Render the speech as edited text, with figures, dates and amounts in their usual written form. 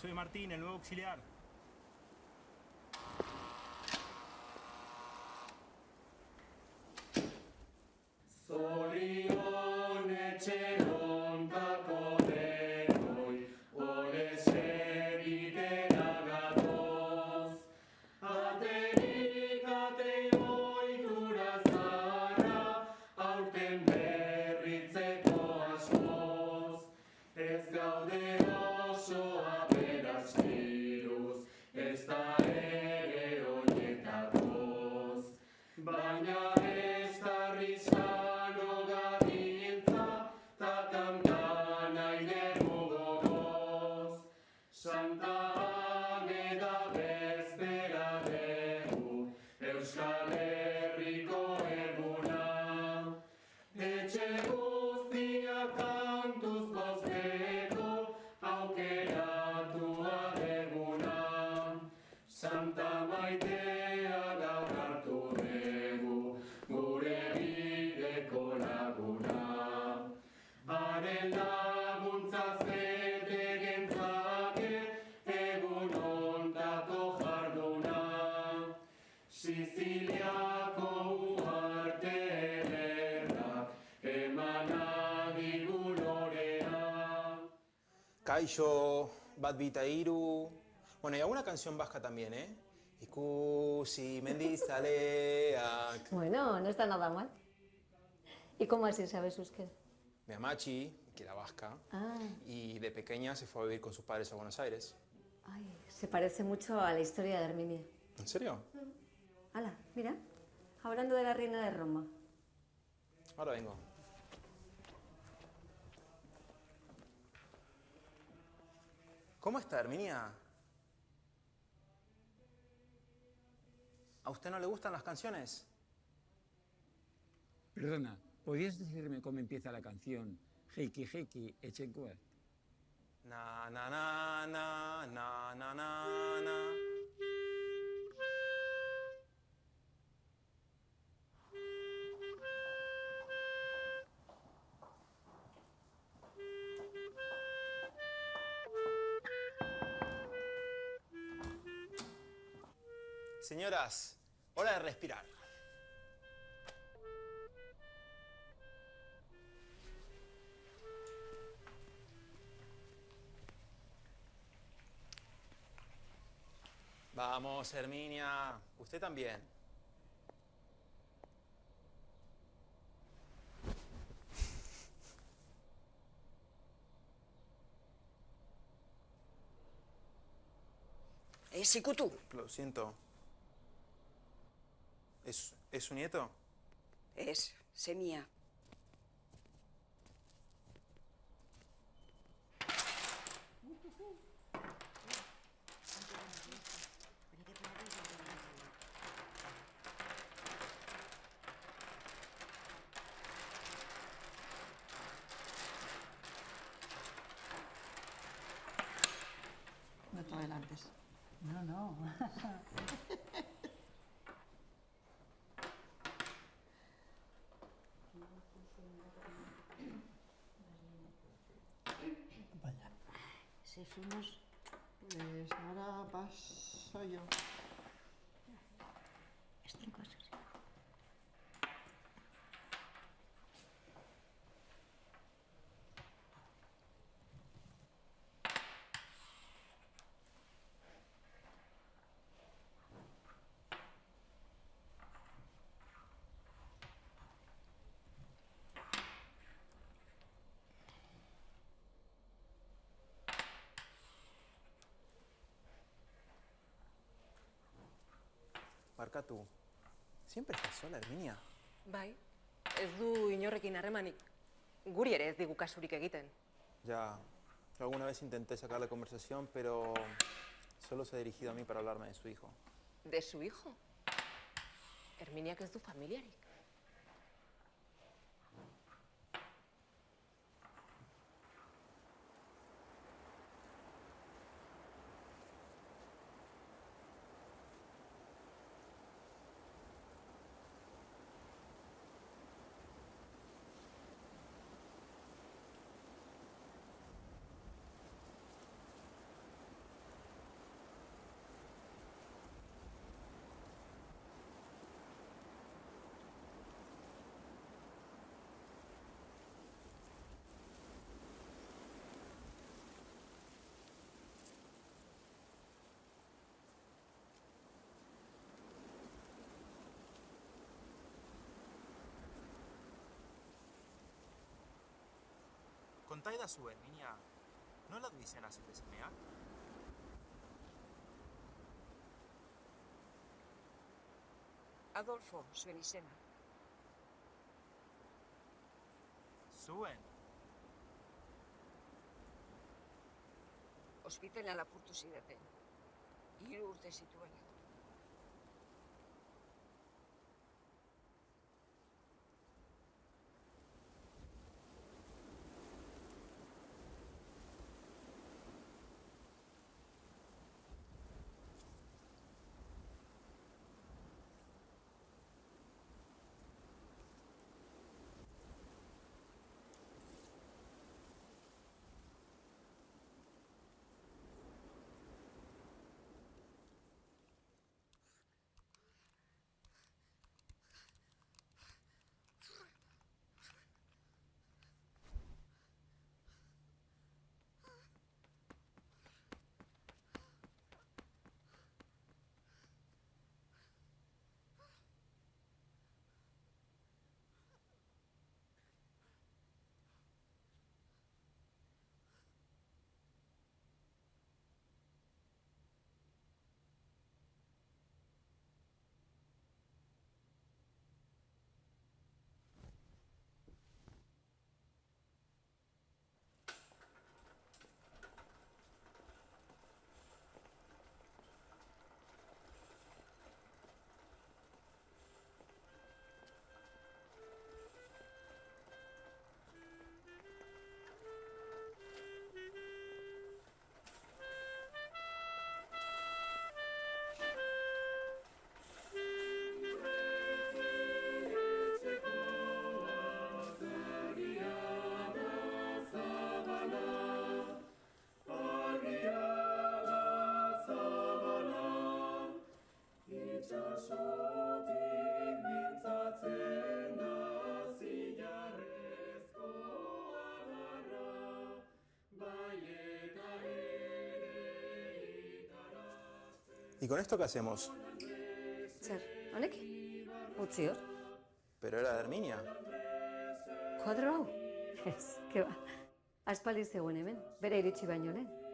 Soy Martín, el nuevo auxiliar. Zorion etxerontako denoi, olez egitera gatoz. Aterik ate ohitura zaharra, aurten berritzeko asmoz. Ez gaude oso aberastiruz, ez da ere oinetatoz. Baina ez da risano gabiltza, ta kantan aire gogoz. Santa Ageda bezpera dugu, Euskal Herriko eguna. Etxe guztiak kantuz pozteko, aukeratua deguna. Santa Maitea gaur hartu dugu, gure bideko laguna. Haren laguntzaz bete gentzake, egun ontako jarduna. Siziliako uharte ederrak, emana digu lorea. Kaixo, bat bita hiru. Bueno, y alguna canción vasca también, ¿eh? Ikusi mendizaleak. Bueno, no está nada mal. ¿Y cómo así sabes euskera? Mi amachi, que era vasca, Ah, y de pequeña se fue a vivir con sus padres a Buenos Aires. ay, se parece mucho a la historia de Herminia. ¿En serio? Hala, mira, hablando de la reina de Roma. Ahora vengo. ¿Cómo está, Herminia? ¿A usted no le gustan las canciones? Perdona, ¿podrías decirme cómo empieza la canción Heiki Heiki Etxenkoa? Na na na na na na na na. Señoras, hora de respirar. Vamos, Herminia. Usted también. Sikutu. Lo siento. ¿Es su nieto? Ez, semia. No te adelantes. No, no. Vaya. Ze fuimos. Pues ahora paso yo. Estin cosas. Barkatu. ¿Siempre estás sola, Herminia? Bai, ez du inorrekin harremanik. Guri ere ez digu kasurik egiten. Ya, yo alguna vez intenté sacar la conversación, pero solo se ha dirigido a mí para hablarme de su hijo. De su hijo. Herminiak ez du familiarik. Konta idazue, Herminia, nola du izena zure semeak? Adolfo, zuen izena. Zuen? Ospitalean lapurtu zidaten. 3 urte zituela. ¿Y con esto qué hacemos? Zer, honekin? Utzi hor. Pero era de Herminia. Kuadro hau? Ez, ke ba. Aspaldi zegoen hemen, bere iritsi baino lehen.